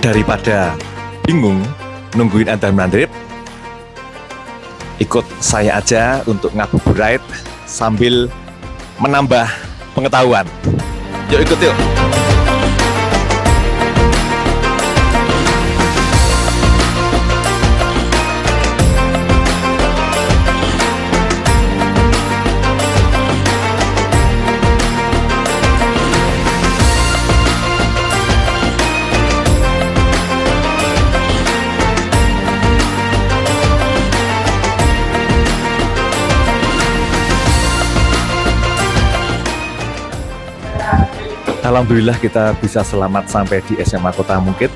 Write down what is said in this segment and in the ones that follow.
Daripada bingung nungguin adzan maghrib, ikut saya aja untuk ngabuburit sambil menambah pengetahuan. Yuk ikut yuk. Alhamdulillah kita bisa selamat sampai di SMA Kota Mungkit.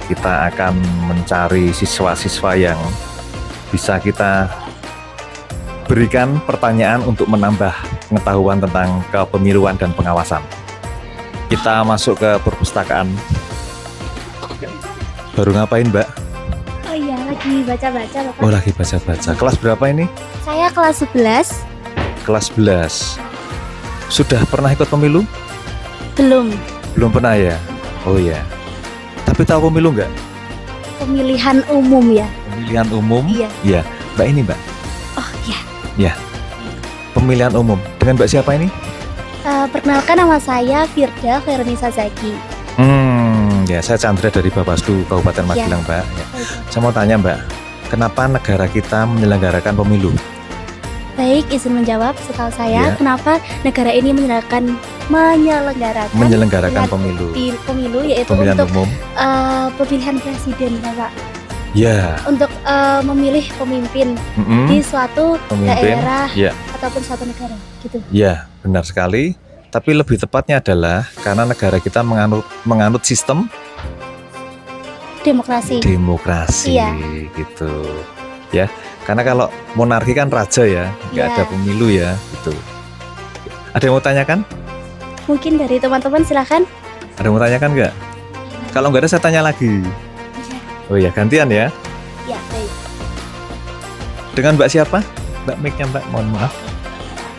Kita akan mencari siswa-siswa yang bisa kita berikan pertanyaan untuk menambah pengetahuan tentang kepemiluan dan pengawasan. Kita masuk ke perpustakaan. Baru ngapain, Mbak? Oh iya, lagi baca-baca Bapak. Oh, lagi baca-baca. Kelas berapa ini? Saya kelas 11. Kelas 11. Sudah pernah ikut pemilu? Belum. Belum pernah ya? Oh ya. Tapi tahu pemilu nggak? Pemilihan umum ya? Pemilihan umum? Iya. Ya. Mbak ini, Mbak? Oh iya. Ya. Pemilihan umum. Dengan Mbak siapa ini? Perkenalkan, nama saya Firda Khairunisa Zaki. Ya, saya Chandra dari Bawaslu Kabupaten Magelang, Mbak. Ya. Saya mau tanya, Mbak, kenapa negara kita menyelenggarakan pemilu? Baik, izin menjawab. Setahu saya, Ya. kenapa negara ini menyelenggarakan pemilu yaitu Pemilihan untuk umum? pemilihan presiden, Bapak. Ya. Untuk memilih pemimpin di suatu daerah Ya. ataupun suatu negara, gitu. Ya, benar sekali. Tapi lebih tepatnya adalah karena negara kita menganut sistem Demokrasi. demokrasi, Iya. gitu. Ya, karena kalau monarki kan raja ya, nggak Iya. ada pemilu ya, gitu. Ada yang mau tanyakan? Mungkin dari teman-teman silakan. Ada yang mau tanyakan nggak? Kalau nggak ada saya tanya lagi. Oh ya, gantian ya. Ya, baik. Dengan Mbak siapa? Mbak mic-nya, Mbak, mohon maaf.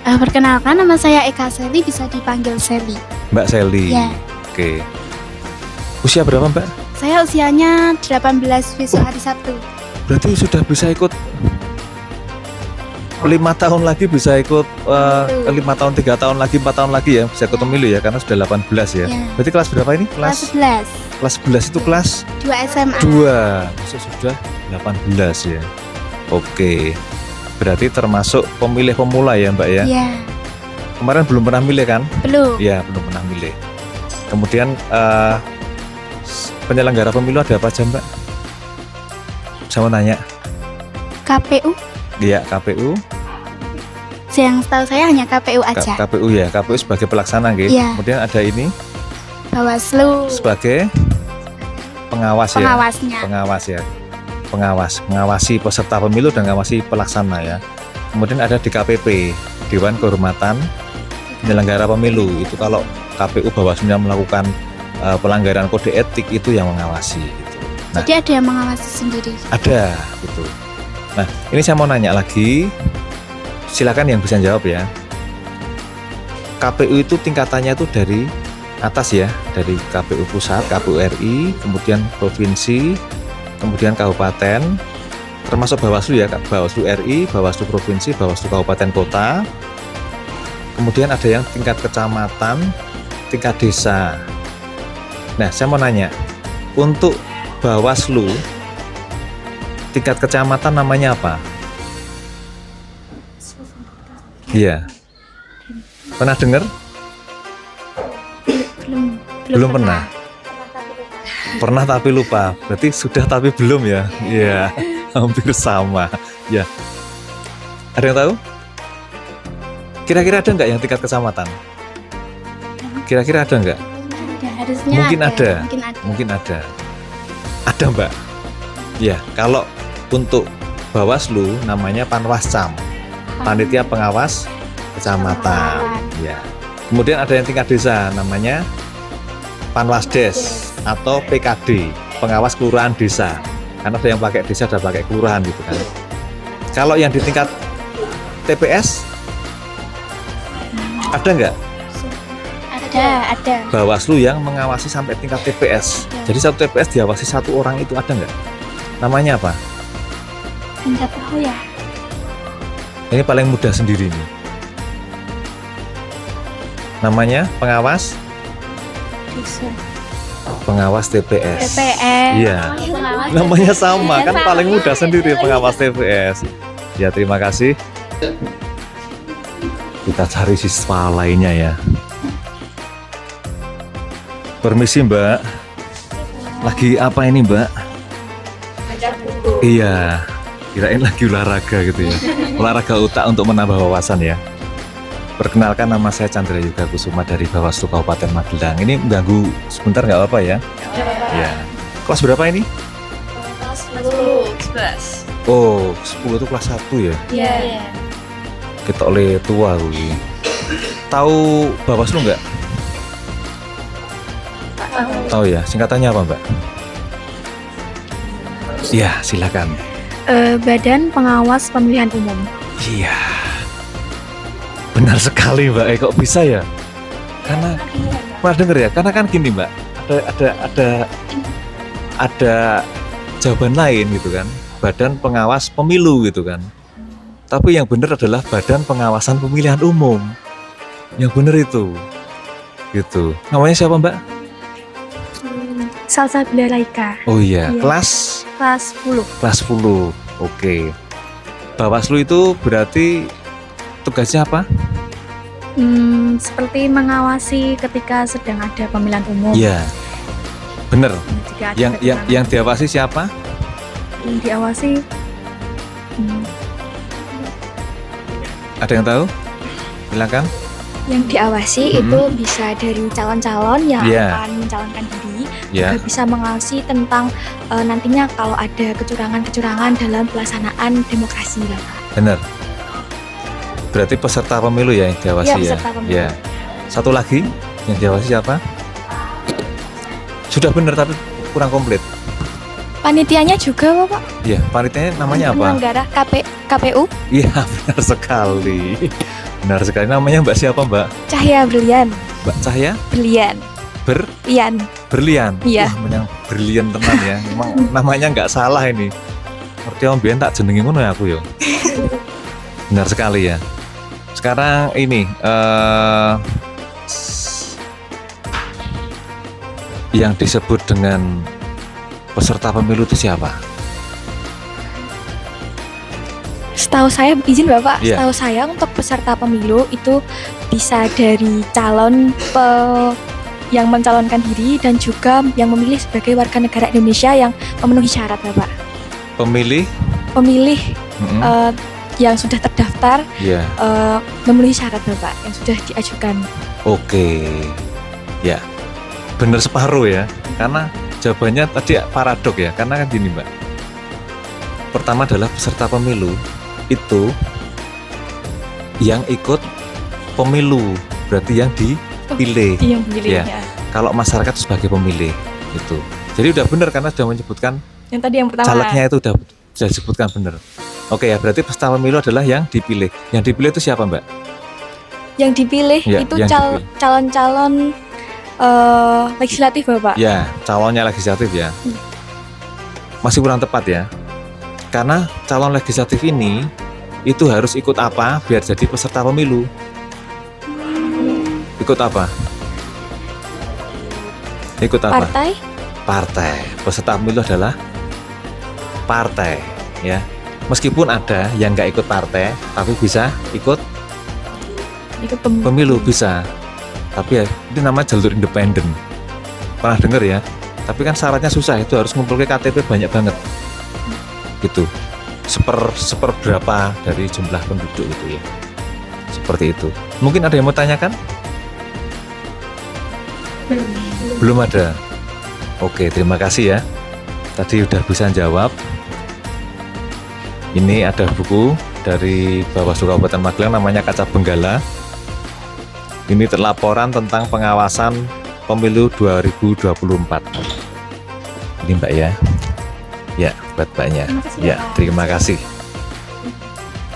Perkenalkan, nama saya Eka Seli, bisa dipanggil Seli. Mbak Seli. Ya. Oke. Usia berapa, Mbak? Saya usianya 18, besok hari Sabtu. Berarti sudah bisa ikut 5 tahun lagi, bisa ikut 5 tahun, 3 tahun lagi, 4 tahun lagi ya, bisa ikut pemilu ya, karena sudah 18 ya. Ya. Berarti kelas berapa ini? Kelas 11, Kelas 11 itu kelas 2 SMA. 2. Masuk sudah 18 ya. Oke. Berarti termasuk pemilih pemula ya, Mbak ya. Ya, Kemarin belum pernah milih kan? belum. Ya, belum pernah milih. Kemudian penyelenggara pemilu ada apa aja, Mbak? Saya mau nanya. KPU, Iya, KPU. yang setahu saya hanya KPU aja. KPU ya, KPU sebagai pelaksana gitu. Iya. Kemudian ada ini Bawaslu sebagai pengawas ya. pengawasnya. Pengawas ya. Mengawasi peserta pemilu dan mengawasi pelaksana ya. Kemudian ada DKPP, Dewan Kehormatan Penyelenggara Pemilu. Itu kalau KPU Bawaslu melakukan pelanggaran kode etik itu yang mengawasi gitu. Nah, Jadi ada yang mengawasi sendiri. ada gitu. Nah, ini saya mau nanya lagi. Silakan yang bisa jawab ya. KPU itu tingkatannya itu dari atas ya, dari KPU pusat, KPU RI, kemudian provinsi, kemudian kabupaten, termasuk Bawaslu ya, Bawaslu RI, Bawaslu provinsi, Bawaslu kabupaten kota. Kemudian ada yang tingkat kecamatan, tingkat desa. Nah, saya mau nanya, untuk Bawaslu tingkat kecamatan namanya apa? Iya. Pernah dengar? Belum pernah. Pernah tapi lupa. Berarti sudah tapi belum ya? Iya, hampir sama. Ya. Ada yang tahu? Kira-kira ada nggak yang tingkat kecamatan? Kira-kira ada nggak? Ada, harusnya Mungkin ada. Mungkin ada. Ada, Mbak. Ya, kalau untuk Bawaslu namanya Panwascam, Panitia Pengawas Kecamatan. Ya. Kemudian ada yang tingkat desa namanya Panwasdes atau PKD, Pengawas Kelurahan Desa. Karena ada yang pakai desa, ada pakai kelurahan gitu kan. Kalau yang di tingkat TPS ada nggak? Ada. Bawaslu yang mengawasi sampai tingkat TPS. Ada. Jadi satu TPS diawasi satu orang itu ada nggak? Namanya apa? Enggak tahu ya. Ini paling mudah sendiri nih. Namanya pengawas TPS. TPS. Iya. Pengawas Namanya sama TPS. kan paling mudah sendiri pengawas TPS. Ya terima kasih. Kita cari siswa lainnya ya. Permisi Mbak. Lagi apa ini Mbak? Iya. Kirain lagi olahraga gitu ya. Olahraga otak untuk menambah wawasan ya. Perkenalkan, nama saya Chandra Yuga Kusuma dari Bawaslu Kabupaten Magelang. Ini mengganggu sebentar nggak apa-apa ya? Ya. Kelas berapa ini? Kelas 10. Oh, 10 itu kelas 1 ya? Iya. Kita oleh tua gue. Tahu Bawaslu nggak? Tahu ya. Singkatannya apa Mbak? Iya, silakan. Badan Pengawas Pemilihan Umum. Iya. Benar sekali Mbak. Kok bisa ya? Karena pernah denger ya? Karena kan gini Mbak. Ada jawaban lain gitu kan. Badan Pengawas Pemilu gitu kan. Tapi yang benar adalah Badan Pengawasan Pemilihan Umum. Yang benar itu. Gitu. Namanya siapa Mbak? Salsabila Laika. Oh iya, Iya. kelas Kelas 10. kelas 10. Oke. Bawaslu itu berarti tugasnya apa? Seperti mengawasi ketika sedang ada pemilihan umum. Iya. Bener. Jika ada Yang kecurangan. diawasi siapa? Yang diawasi Ada yang tahu? Silakan. Yang diawasi itu bisa dari calon-calon yang Iya. akan mencalonkan diri, Ya. juga bisa mengawasi tentang nantinya kalau ada kecurangan-kecurangan dalam pelaksanaan demokrasi, Bapak. Bener. Berarti peserta pemilu ya yang diawasi Iya, ya. peserta pemilu. Ya. Satu lagi yang diawasi siapa? Sudah benar tapi kurang komplit. Panitianya juga, Bapak. Iya, panitianya namanya apa? Penyelenggara KPU Iya, benar sekali. Benar sekali. Namanya Mbak siapa, Mbak? Cahya Brilian. Mbak Cahya Brilian. Ian. Berlian. Iya. Wah, yang brilian tenan ya. Memang namanya nggak salah ini. Ngerti om biyen tak jenengi ngono ya aku ya. Benar sekali ya. Sekarang ini yang disebut dengan peserta pemilu itu siapa? Setahu saya, izin Bapak, Iya. setahu saya untuk peserta pemilu itu bisa dari calon yang mencalonkan diri dan juga yang memilih sebagai warga negara Indonesia yang memenuhi syarat, Bapak. Pemilih? Pemilih Mm-mm. yang sudah terdaftar Iya. memenuhi syarat, Bapak, yang sudah diajukan. Oke. Ya. Benar separuh ya. Karena jawabannya tadi paradok ya. Karena kan gini, Mbak. Pertama adalah peserta pemilu itu yang ikut pemilu, berarti yang dipilih. Yang memilihnya. Kalau masyarakat sebagai pemilih itu. Jadi udah benar karena sudah menyebutkan Yang tadi yang pertama. calegnya itu udah disebutkan benar. Oke ya, berarti peserta pemilu adalah yang dipilih. Yang dipilih itu siapa, Mbak? Yang dipilih Ya, itu yang dipilih. calon-calon legislatif, Bapak. Ya, calonnya legislatif ya. Masih kurang tepat ya. Karena calon legislatif ini itu harus ikut apa biar jadi peserta pemilu? Ikut apa? Ikut apa? Partai. Partai. Peserta pemilu adalah partai ya. Meskipun ada yang nggak ikut partai tapi bisa ikut Ikut pemilu bisa. Tapi ya itu namanya jalur independen. Pernah dengar ya? Tapi kan syaratnya susah, itu harus ngumpulin KTP banyak banget. Gitu. Seperberapa dari jumlah penduduk gitu ya. Seperti itu. Mungkin ada yang mau tanyakan? Belum ada. Oke, terima kasih ya. Tadi udah bisa jawab. Ini ada buku dari Bawaslu Kabupaten Magelang namanya Kaca Benggala. Ini laporan tentang pengawasan pemilu 2024. Ini Mbak ya. Ya, buat Mbaknya. Ya, terima kasih.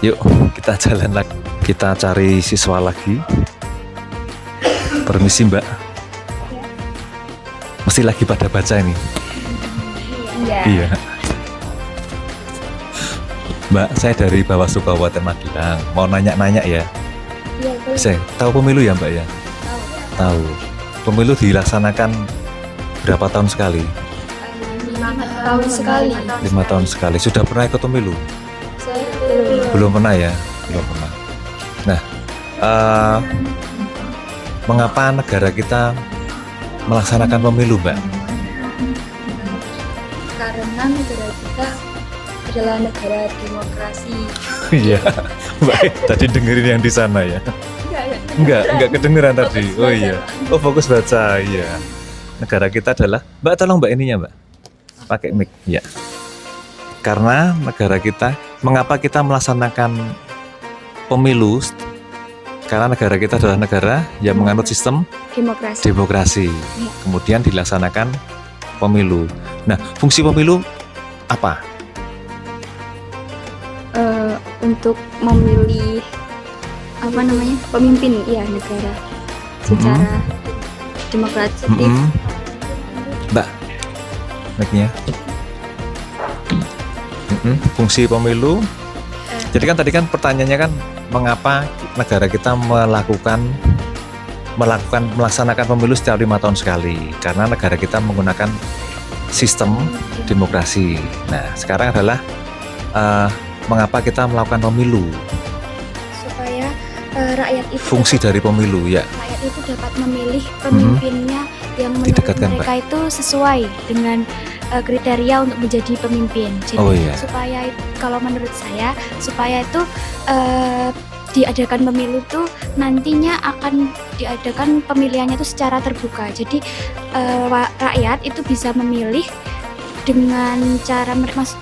Yuk, kita jalan lagi. Kita cari siswa lagi. Permisi Mbak. Mesti lagi pada baca ini. Iya. Mbak, saya dari Bawaslu Kabupaten Magelang. Mau nanya-nanya ya. Iya, boleh. Saya tahu pemilu ya Mbak ya? Tahu. Pemilu dilaksanakan berapa tahun sekali? 5 tahun sekali. 5 tahun sekali. Sudah pernah ikut pemilu? Saya belum. Belum pernah ya? Belum pernah. Nah, mengapa negara kita melaksanakan pemilu, Mbak? Karena negara kita adalah negara demokrasi. Iya, baik. Tadi dengerin yang di sana ya? Enggak kedengeran tadi. Oh iya. Oh fokus baca, iya. Negara kita adalah, Mbak tolong Mbak ininya Mbak, pakai mic, ya. Karena negara kita, mengapa kita melaksanakan pemilu? Karena negara kita adalah negara yang menganut sistem demokrasi. Kemudian dilaksanakan pemilu. Nah, fungsi pemilu apa? Untuk memilih pemimpin negara secara demokratis. Mbak, mic-nya. Fungsi pemilu. Jadi kan tadi kan pertanyaannya kan mengapa negara kita melaksanakan pemilu setiap 5 tahun sekali? Karena negara kita menggunakan sistem demokrasi. Nah, sekarang adalah mengapa kita melakukan pemilu? Supaya rakyat itu Fungsi dari pemilu ya. rakyat itu dapat memilih pemimpinnya yang menurut Didekatkan, mereka itu sesuai dengan kriteria untuk menjadi pemimpin. Jadi Oh iya. supaya kalau menurut saya supaya itu diadakan pemilu tuh nantinya akan diadakan pemilihannya itu secara terbuka. Jadi rakyat itu bisa memilih dengan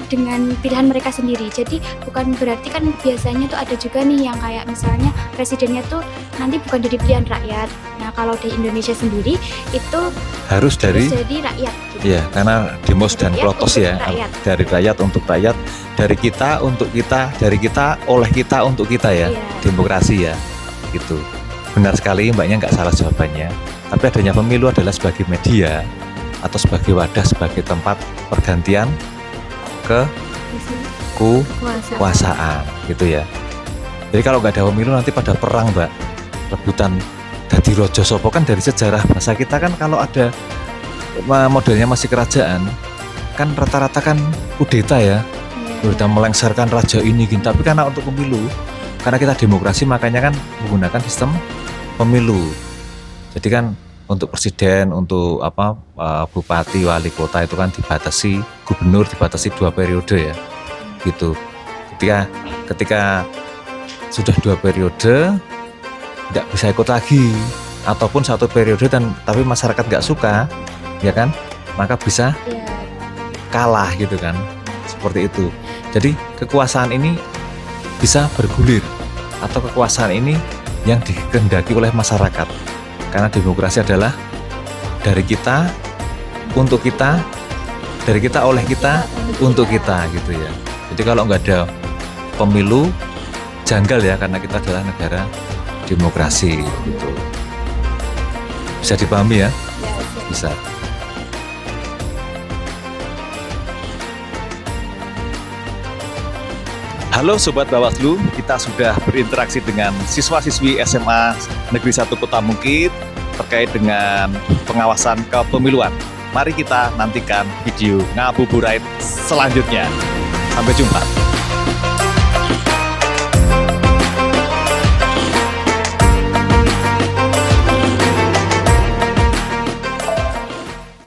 dengan pilihan mereka sendiri. Jadi bukan berarti kan biasanya tuh ada juga nih yang kayak misalnya presidennya tuh nanti bukan dari pilihan rakyat. Nah kalau di Indonesia sendiri itu Harus dari jadi rakyat. Gitu. ya, karena demos dan Rakyat protes untuk ya. rakyat. Dari rakyat untuk rakyat, dari kita untuk kita, dari kita oleh kita untuk kita ya. Iya. Demokrasi ya. Gitu. Benar sekali Mbaknya nggak salah jawabannya. Tapi adanya pemilu adalah sebagai media atau sebagai wadah, sebagai tempat pergantian kekuasaan gitu ya. Jadi kalau nggak ada pemilu nanti pada perang Mbak, rebutan dadi rojo sopo kan dari sejarah bahasa kita kan kalau ada modelnya masih kerajaan kan rata-rata kan kudeta ya, udah melengsarkan raja ini gitu. Tapi karena untuk pemilu, karena kita demokrasi makanya kan menggunakan sistem pemilu. Jadi kan untuk presiden, untuk bupati, wali kota itu kan dibatasi, gubernur dibatasi 2 periode ya, gitu. Ketika sudah 2 periode, tidak bisa ikut lagi, ataupun 1 periode tapi masyarakat nggak suka, ya kan, maka bisa kalah gitu kan, seperti itu. Jadi kekuasaan ini bisa bergulir, atau kekuasaan ini yang dikehendaki oleh masyarakat. Karena demokrasi adalah dari kita, untuk kita, dari kita, oleh kita, untuk kita gitu ya. Jadi kalau nggak ada pemilu, janggal ya, karena kita adalah negara demokrasi gitu. Bisa dipahami ya? Bisa. Halo Sobat Bawaslu, kita sudah berinteraksi dengan siswa-siswi SMA Negeri 1 Kota Mungkit terkait dengan pengawasan kepemiluan. Mari kita nantikan video ngabuburit selanjutnya. Sampai jumpa.